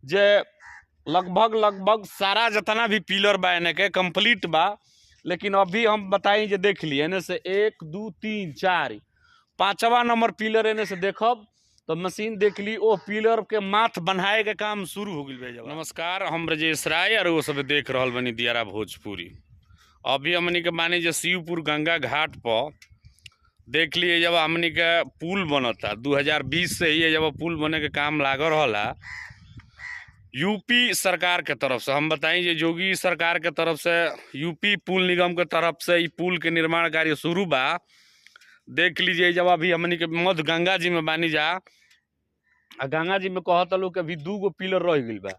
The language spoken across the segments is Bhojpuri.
जे लगभग सारा जितना भी पिलर बा एने के कंप्लीट बा। लेकिन अभी हम बताई जे देख ली एने से 1 2 3 4 5वां नंबर पिलर एने से देखब तो मशीन देख ली ओ पिलर के माथ बनाए के काम शुरू हो गई। नमस्कार, हम ब्रजेश राय और वो सब देख रहा बनी दियारा भोजपुरी। अभी हमनी के मानी जे शिवपुर गंगा घाट पर देख लिए जब हमनी के पुल बनता 2020 से ही जब पुल बने के काम लागल रहा यूपी सरकार के तरफ से। हम बताई जे योगी सरकार के तरफ से यूपी पुल निगम के तरफ से ई पुल के निर्माण कार्य शुरू बा। देख लीजिए जब अभी हमनी के मध्य गंगा जी में बानी जा गंगा जी में कहत लोग के अभी 2 गो पिलर रह गई बा,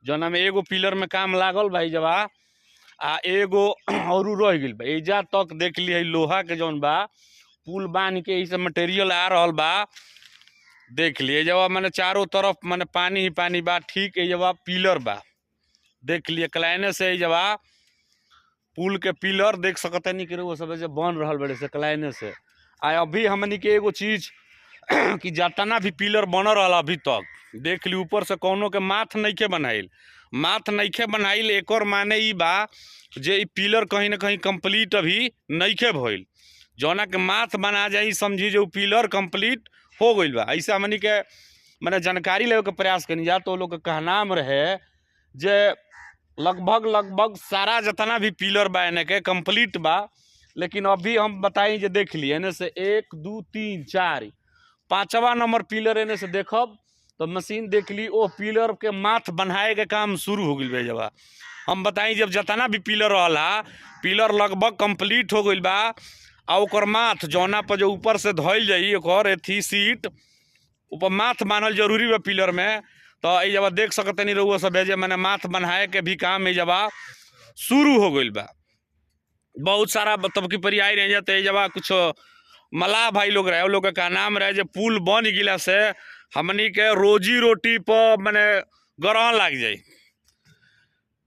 जना में एगो पिलर में काम लागल भाई जब आ एगो और रह गई बा। एजा तक देख ली लोहा के जौन बा पुल बांध के ई सब मटेरियल आ रहा बा। देख लिए जब मैंने चारों तरफ मैंने पानी ही पानी बा। ठीक है जब पिलर बा देख लिए कलाइने से जब पुल के पिलर देख सकते नहीं कि वो सब बन रहा बड़े से कलाइने से। आ अभी हमनी के एगो चीज कि जितना भी पिलर बन रहा अभी तक देख ली ऊपर से कौनों के माथ नइखे बनाइल एक और माने ई बा जे ई पिलर कहीं ना कहीं कंप्लीट अभी नइखे भइल। जौना के माथ बना जाई समझी जो पिलर कंप्लीट हो गई बा। ऐसे हमनी के मैंने जानकारी लेवे के प्रयास करी जा तो लोग के कहनाम रहे जे लगभग सारा जितना भी पिलर बा एने के कंप्लीट बा। लेकिन अभी हम बताई जे देख ली एने से 1 2 3 4 5वां नंबर पिलर एने से देखब तो मशीन देख ली ओ पिलर के माथ बनाए के काम शुरू हो गई जब हम बताई जब जितना भी पिलर रहा पिलर लगभग कंप्लीट हो गई बा। आ ओकर माथ जौना पर जो ऊपर से धइल जाई ओकर एथी सीट ऊपर माथ बानल जरूरी बा पिलर में। तो ये जब देख सकते नहीं रहुआ सब जे मैंने माथ बनाए के भी काम जब शुरू हो गई बा। बहुत सारा मतलब कि परियाई रह जाते जब कुछ मलाह भाई लोग रहे लोग का नाम रहे जो पुल बन गिला से हमनी के रोजी रोटी पर मैंने ग्रहण लग जाए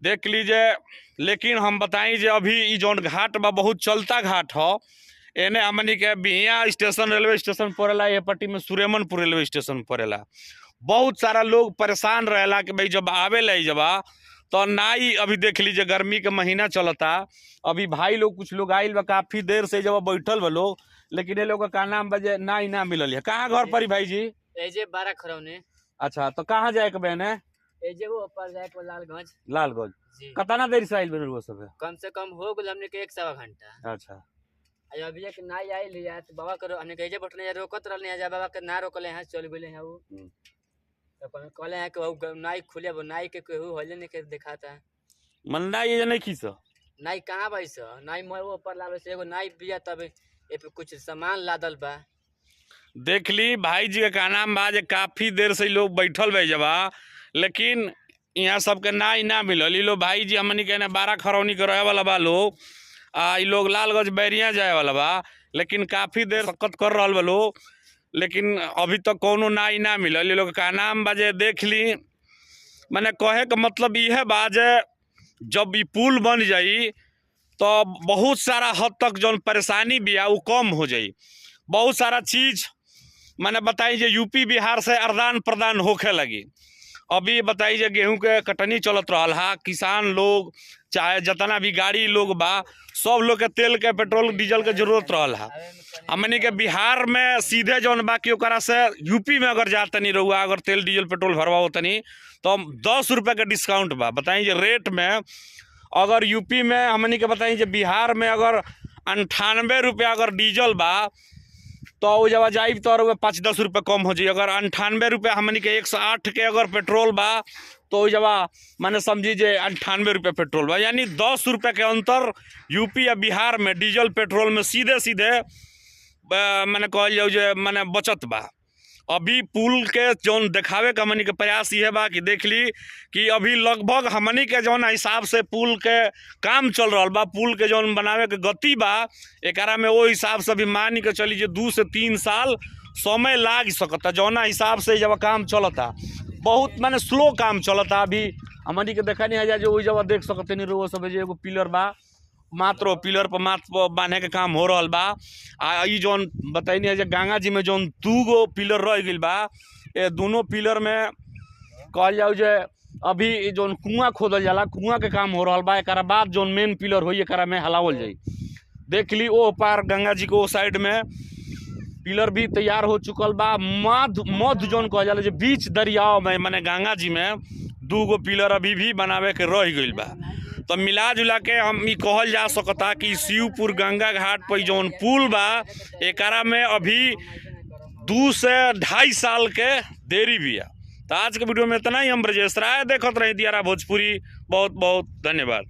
देख लीजिए। लेकिन हम बताई जे अभी ई जौन घाट बा बहुत चलता घाट हो। एने हमनी के बिहिया स्टेशन रेलवे स्टेशन पड़ेला, ये पट्टी में सुरेमनपुर रेलवे स्टेशन पड़ेला। बहुत सारा लोग परेशान रहेला कि भाई जब आवे ला जब तो नाई अभी देख लीजिए गर्मी के महीना चलता अभी भाई लोग कुछ लोग आइल बा काफी देर से जब बैठल बा लोग। लेकिन ये लोग का नाम बजे नाई ना मिलल है। कहाँ घर पड़ी भाई जी? एजे 12 खरौने। अच्छा तो कहाँ जाए के बहन है? एजे वो ऊपर जाए के लालगंज कतना देर से आइल बन सब है? कम से कम हो गल हमने के 1 सवा घंटा। अच्छा अभी एक नाई आई लिया तो बाबा करो हमने कहे बैठने जा रोकत रहले जा बाबा के ना रोकले हैं चल गेले हैं वो तो कहले हैं कि वो नाई खुले वो नाई के केहू होले नहीं के दिखाता मंदा ये नहीं खीस नाई कहां बैस नाई मोर ऊपर लावे से एगो नाई बिया तब ए पे कुछ सामान लादल बा। देख ली भाई जी का नाम बा जे काफी देर से लोग बैठल बा जबा लेकिन यहाँ सबके नाई ना मिलल। लो भाई जी हमनी के 12 खरौनी के रहे वाला बा लोग ई लोग लालगंज बैरिया जाए वाला बा लेकिन काफी देर सक्कत कर रहा बा लोग लेकिन अभी तक कोनो नाई ना मिलल। लोग का नाम बा जे देख ली मैंने कहे का मतलब यह बा जे जब ई पुल बन जाई तो बहुत सारा हद तक जौन परेशानी भी वो कम हो जाई। बहुत सारा चीज मैंने बताई जे यूपी बिहार से आदान प्रदान होखे लगी। अभी बताई जे गेहूं के कटनी चलत रहा है किसान लोग चाहे जितना भी गाड़ी लोग बा सब लोग के तेल के पेट्रोल डीजल के जरूरत रहा है। हमनी के बिहार में सीधे जौन बा कि ओकरा से यूपी में अगर जातनी रहुआ अगर तेल डीजल पेट्रोल भरवा तनी तो 10 रुपये का डिस्काउंट बा। बताई जे रेट में अगर यूपी में हमनी के बताई जे बिहार में अगर 98 रुपया अगर डीजल बा तो वो जब जाए तो 5-10 रुपये कम हो जाए। अगर 98 रुपया हमनी के 108 के अगर पेट्रोल बा तो जब मैंने समझी जे 98 रुपये पेट्रोल बा यानी 10 रुपये के अंतर यूपी या बिहार में डीजल पेट्रोल में सीधे सीधे मैंने कहल जाऊ जे मैंने बचत बा। अभी पुल के जौन देखावे का हमनी के प्रयास ये बा कि देख ली कि अभी लगभग हमनी के जौन हिसाब से पुल के काम चल रहा बा पुल के जौन बनावे के गति बा एकरा में वो हिसाब से अभी मान के चली जे 2 से 3 साल समय लाग सकता। जौना हिसाब से जब काम चलता बहुत माने स्लो काम चलता। अभी हमनी के देखा नहीं है जो जब देख सकते नहीं वो सब एगो पिलर बा मात्र पिलर पर मात्र बांधे के काम हो रहा बा। आ ई जौन बताइनी है जे गंगा जी में जौन 2 गो पिलर रह गई बा ये दोनों पिलर में कहल जाऊ जे अभी जौन कुआं खोदल जाला कुआं के काम हो रहा बा। एकरा बाद जौन मेन पिलर होई एकरा में हलावल जाई। देख ली ओ पार गंगा जी को साइड में पिलर भी तैयार हो चुकल बा। मध्य जौन कहल जाला जे बीच दरियाव में माने गंगा जी में 2 गो पिलर अभी भी बनावे के रह गइल बा। तो मिला जुला के हम ई कहल जा सकता कि शिवपुर गंगा घाट पर जौन पुल बा एकरा में अभी 2 से 2.5 साल के देरी भी है। तो आज के वीडियो में इतना ही। हम ब्रजेश राय देखत रही दियारा भोजपुरी। बहुत बहुत धन्यवाद।